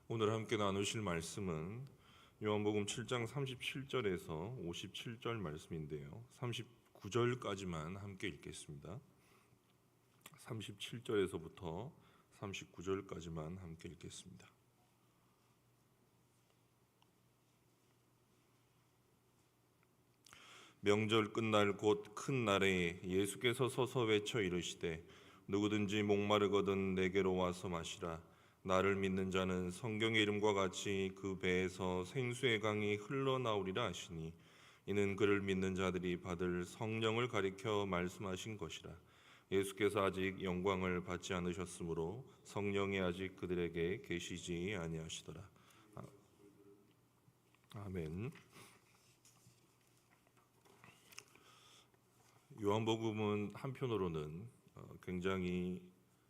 오늘 함께 나누실 말씀은 요한복음 7장 37절에서 57절 말씀인데요. 39절까지만 함께 읽겠습니다. 37절에서부터 39절까지만 함께 읽겠습니다. 명절 끝날 곧 큰 날에 예수께서 서서 외쳐 이르시되 누구든지 목마르거든 내게로 와서 마시라. 나를 믿는 자는 성경의 이름과 같이 그 배에서 생수의 강이 흘러나오리라 하시니 이는 그를 믿는 자들이 받을 성령을 가리켜 말씀하신 것이라. 예수께서 아직 영광을 받지 않으셨으므로 성령이 아직 그들에게 계시지 아니하시더라. 아멘. 요한복음은 한편으로는 굉장히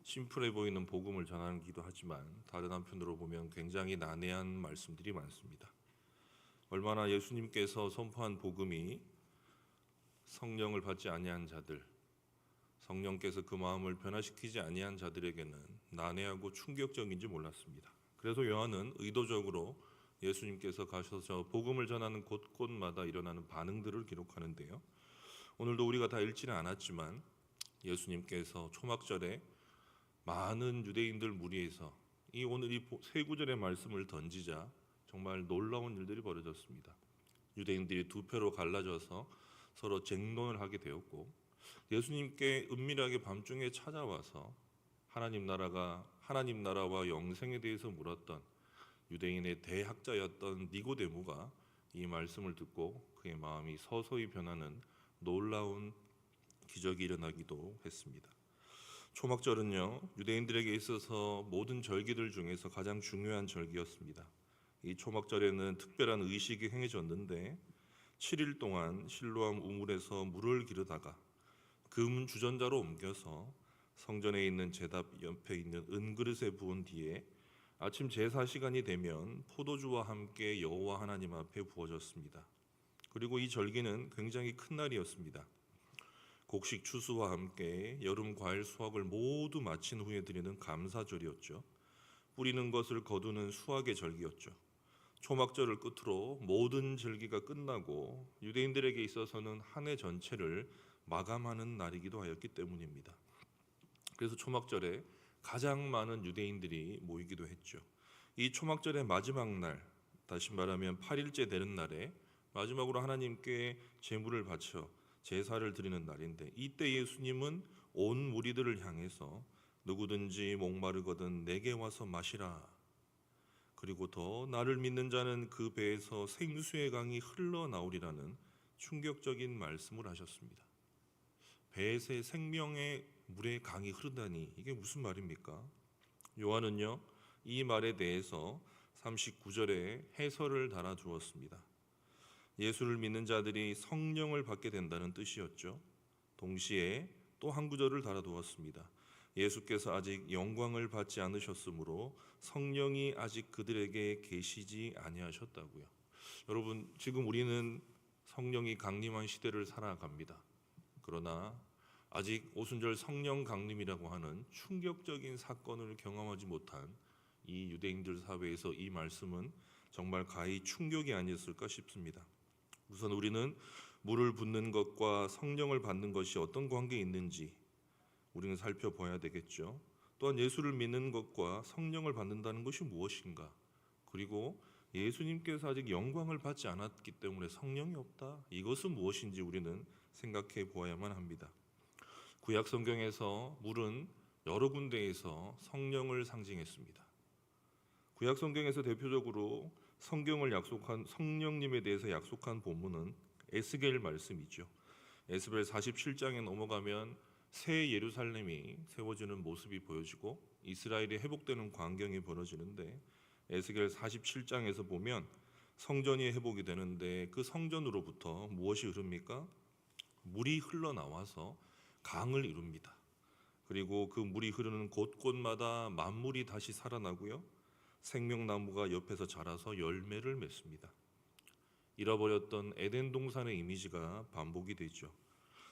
심플해 보이는 복음을 전하기도 하지만 다른 한편으로 보면 굉장히 난해한 말씀들이 많습니다. 얼마나 예수님께서 선포한 복음이 성령을 받지 아니한 자들, 성령께서 그 마음을 변화시키지 아니한 자들에게는 난해하고 충격적인지 몰랐습니다. 그래서 요한은 의도적으로 예수님께서 가셔서 복음을 전하는 곳곳마다 일어나는 반응들을 기록하는데요. 오늘도 우리가 다 읽지는 않았지만 예수님께서 초막절에 많은 유대인들 무리에서 오늘 이 세 구절의 말씀을 던지자 정말 놀라운 일들이 벌어졌습니다. 유대인들이 두 표로 갈라져서 서로 쟁론을 하게 되었고, 예수님께 은밀하게 밤중에 찾아와서 하나님 나라와 영생에 대해서 물었던 유대인의 대학자였던 니고데모가 이 말씀을 듣고 그의 마음이 서서히 변하는 놀라운 기적이 일어나기도 했습니다. 초막절은요, 유대인들에게 있어서 모든 절기들 중에서 가장 중요한 절기였습니다. 이 초막절에는 특별한 의식이 행해졌는데 7일 동안 실로암 우물에서 물을 기르다가 금 주전자로 옮겨서 성전에 있는 제답 옆에 있는 은그릇에 부은 뒤에 아침 제사 시간이 되면 포도주와 함께 여호와 하나님 앞에 부어졌습니다. 그리고 이 절기는 굉장히 큰 날이었습니다. 곡식 추수와 함께 여름 과일 수확을 모두 마친 후에 드리는 감사절이었죠. 뿌리는 것을 거두는 수확의 절기였죠. 초막절을 끝으로 모든 절기가 끝나고 유대인들에게 있어서는 한 해 전체를 마감하는 날이기도 하였기 때문입니다. 그래서 초막절에 가장 많은 유대인들이 모이기도 했죠. 이 초막절의 마지막 날, 다시 말하면 8일째 되는 날에 마지막으로 하나님께 제물을 바쳐 제사를 드리는 날인데, 이때 예수님은 온 무리들을 향해서 누구든지 목마르거든 내게 와서 마시라. 그리고 더 나를 믿는 자는 그 배에서 생수의 강이 흘러나오리라는 충격적인 말씀을 하셨습니다. 배에서 생명의 물의 강이 흐르다니, 이게 무슨 말입니까? 요한은요, 이 말에 대해서 39절에 해설을 달아주었습니다. 예수를 믿는 자들이 성령을 받게 된다는 뜻이었죠. 동시에 또 한 구절을 달아두었습니다. 예수께서 아직 영광을 받지 않으셨으므로 성령이 아직 그들에게 계시지 아니하셨다고요. 여러분, 지금 우리는 성령이 강림한 시대를 살아갑니다. 그러나 아직 오순절 성령 강림이라고 하는 충격적인 사건을 경험하지 못한 이 유대인들 사회에서 이 말씀은 정말 가히 충격이 아니었을까 싶습니다. 우선 우리는 물을 붓는 것과 성령을 받는 것이 어떤 관계에 있는지 우리는 살펴봐야 되겠죠. 또한 예수를 믿는 것과 성령을 받는다는 것이 무엇인가? 그리고 예수님께서 아직 영광을 받지 않았기 때문에 성령이 없다. 이것은 무엇인지 우리는 생각해 보아야만 합니다. 구약 성경에서 물은 여러 군데에서 성령을 상징했습니다. 구약 성경에서 대표적으로 성경을 약속한 성령님에 대해서 약속한 본문은 에스겔 말씀이죠. 에스겔 47장에 넘어가면 새 예루살렘이 세워지는 모습이 보여지고 이스라엘이 회복되는 광경이 벌어지는데, 에스겔 47장에서 보면 성전이 회복이 되는데 그 성전으로부터 무엇이 흐릅니까? 물이 흘러나와서 강을 이룹니다. 그리고 그 물이 흐르는 곳곳마다 만물이 다시 살아나고요, 생명나무가 옆에서 자라서 열매를 맺습니다. 잃어버렸던 에덴 동산의 이미지가 반복이 되죠.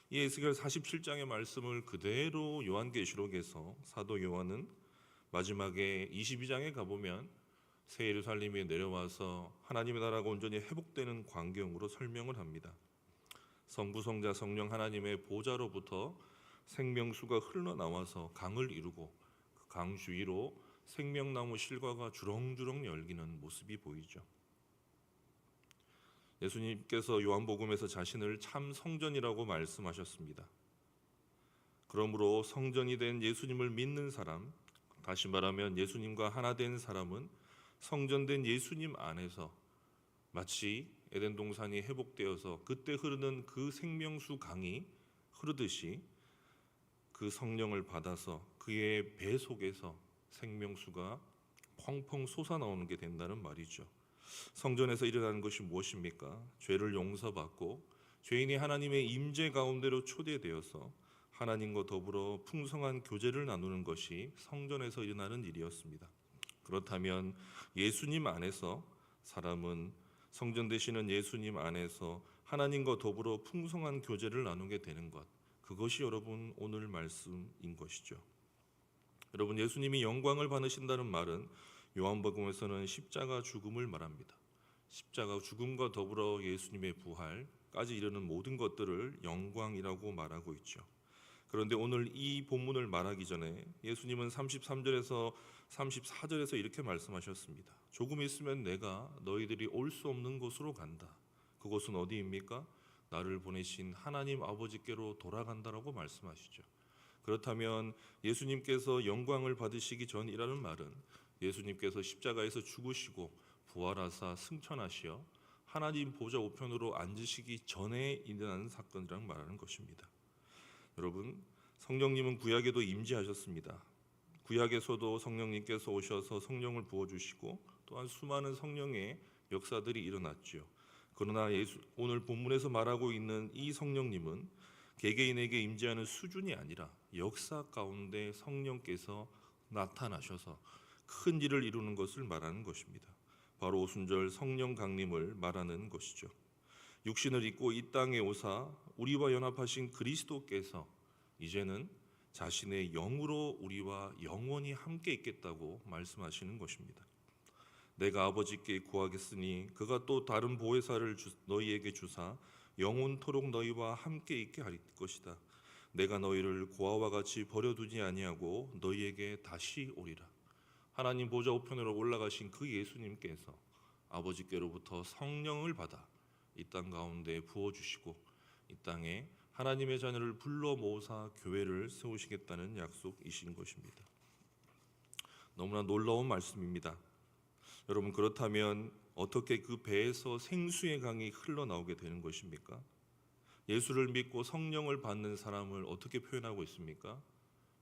이 에스겔 47장의 말씀을 그대로 요한계시록에서 사도 요한은 마지막에 22장에 가보면 새 예루살렘에 내려와서 하나님의 나라가 온전히 회복되는 광경으로 설명을 합니다. 성부, 성자, 성령 하나님의 보좌로부터 생명수가 흘러나와서 강을 이루고 그 강 주위로 생명나무 실과가 주렁주렁 열리는 모습이 보이죠. 예수님께서 요한복음에서 자신을 참 성전이라고 말씀하셨습니다. 그러므로 성전이 된 예수님을 믿는 사람, 다시 말하면 예수님과 하나 된 사람은 성전된 예수님 안에서 마치 에덴 동산이 회복되어서 그때 흐르는 그 생명수 강이 흐르듯이 그 성령을 받아서 그의 배 속에서 생명수가 펑펑 솟아나오는 게 된다는 말이죠. 성전에서 일어나는 것이 무엇입니까? 죄를 용서받고 죄인이 하나님의 임재 가운데로 초대되어서 하나님과 더불어 풍성한 교제를 나누는 것이 성전에서 일어나는 일이었습니다. 그렇다면 예수님 안에서 사람은 성전 되시는 예수님 안에서 하나님과 더불어 풍성한 교제를 나누게 되는 것, 그것이 여러분 오늘 말씀인 것이죠. 여러분, 예수님이 영광을 받으신다는 말은 요한복음에서는 십자가 죽음을 말합니다. 십자가 죽음과 더불어 예수님의 부활까지 이르는 모든 것들을 영광이라고 말하고 있죠. 그런데 오늘 이 본문을 말하기 전에 예수님은 33절에서 34절에서 이렇게 말씀하셨습니다. 조금 있으면 내가 너희들이 올 수 없는 곳으로 간다. 그곳은 어디입니까? 나를 보내신 하나님 아버지께로 돌아간다라고 말씀하시죠. 그렇다면 예수님께서 영광을 받으시기 전이라는 말은 예수님께서 십자가에서 죽으시고 부활하사 승천하시어 하나님 보좌 우편으로 앉으시기 전에 일어나는 사건이라고 말하는 것입니다. 여러분, 성령님은 구약에도 임재하셨습니다. 구약에서도 성령님께서 오셔서 성령을 부어주시고 또한 수많은 성령의 역사들이 일어났죠. 그러나 오늘 본문에서 말하고 있는 이 성령님은 개개인에게 임재하는 수준이 아니라 역사 가운데 성령께서 나타나셔서 큰 일을 이루는 것을 말하는 것입니다. 바로 오순절 성령 강림을 말하는 것이죠. 육신을 입고 이 땅에 오사 우리와 연합하신 그리스도께서 이제는 자신의 영으로 우리와 영원히 함께 있겠다고 말씀하시는 것입니다. 내가 아버지께 구하겠으니 그가 또 다른 보혜사를 너희에게 주사 영원토록 너희와 함께 있게 할 것이다. 내가 너희를 고아와 같이 버려두지 아니하고 너희에게 다시 오리라. 하나님 보좌 우편으로 올라가신 그 예수님께서 아버지께로부터 성령을 받아 이 땅 가운데 부어주시고 이 땅에 하나님의 자녀를 불러 모으사 교회를 세우시겠다는 약속이신 것입니다. 너무나 놀라운 말씀입니다. 여러분, 그렇다면 어떻게 그 배에서 생수의 강이 흘러나오게 되는 것입니까? 예수를 믿고 성령을 받는 사람을 어떻게 표현하고 있습니까?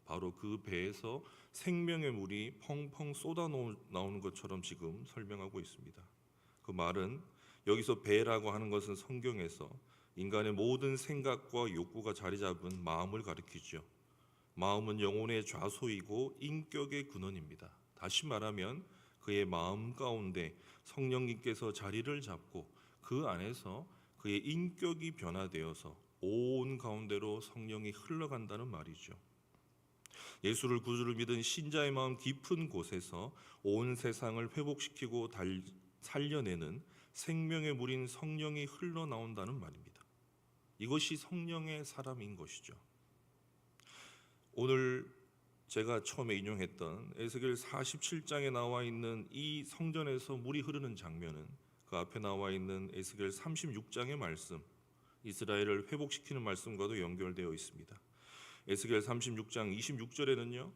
바로 그 배에서 생명의 물이 펑펑 쏟아 나오는 것처럼 지금 설명하고 있습니다. 그 말은 여기서 배라고 하는 것은 성경에서 인간의 모든 생각과 욕구가 자리 잡은 마음을 가리키죠. 마음은 영혼의 좌소이고 인격의 근원입니다. 다시 말하면 그의 마음 가운데 성령님께서 자리를 잡고 그 안에서 그의 인격이 변화되어서 온 가운데로 성령이 흘러간다는 말이죠. 예수를 구주를 믿은 신자의 마음 깊은 곳에서 온 세상을 회복시키고 살려내는 생명의 물인 성령이 흘러나온다는 말입니다. 이것이 성령의 사람인 것이죠. 오늘 제가 처음에 인용했던 에스겔 47장에 나와 있는 이 성전에서 물이 흐르는 장면은 그 앞에 나와 있는 에스겔 36장의 말씀, 이스라엘을 회복시키는 말씀과도 연결되어 있습니다. 에스겔 36장 26절에는요.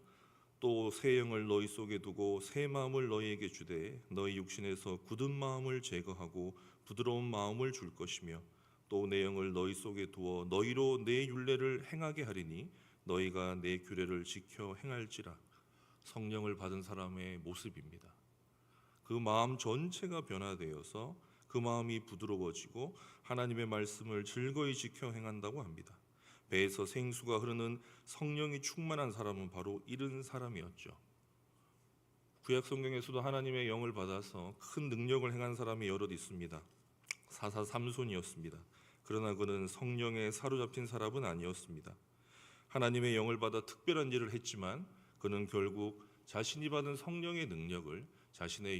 또 새 영을 너희 속에 두고 새 마음을 너희에게 주되 너희 육신에서 굳은 마음을 제거하고 부드러운 마음을 줄 것이며 또 내 영을 너희 속에 두어 너희로 내 율례를 행하게 하리니 너희가 내 규례를 지켜 행할지라. 성령을 받은 사람의 모습입니다. 그 마음 전체가 변화되어서 그 마음이 부드러워지고 하나님의 말씀을 즐거이 지켜 행한다고 합니다. 배에서 생수가 흐르는 성령이 충만한 사람은 바로 이런 사람이었죠. 구약 성경에서도 하나님의 영을 받아서 큰 능력을 행한 사람이 여럿 있습니다. 사사 삼손이었습니다. 그러나 그는 성령에 사로잡힌 사람은 아니었습니다. 하나님의 영을 받아 특별한 일을 했지만 그는 결국 자신이 받은 성령의 능력을 자신의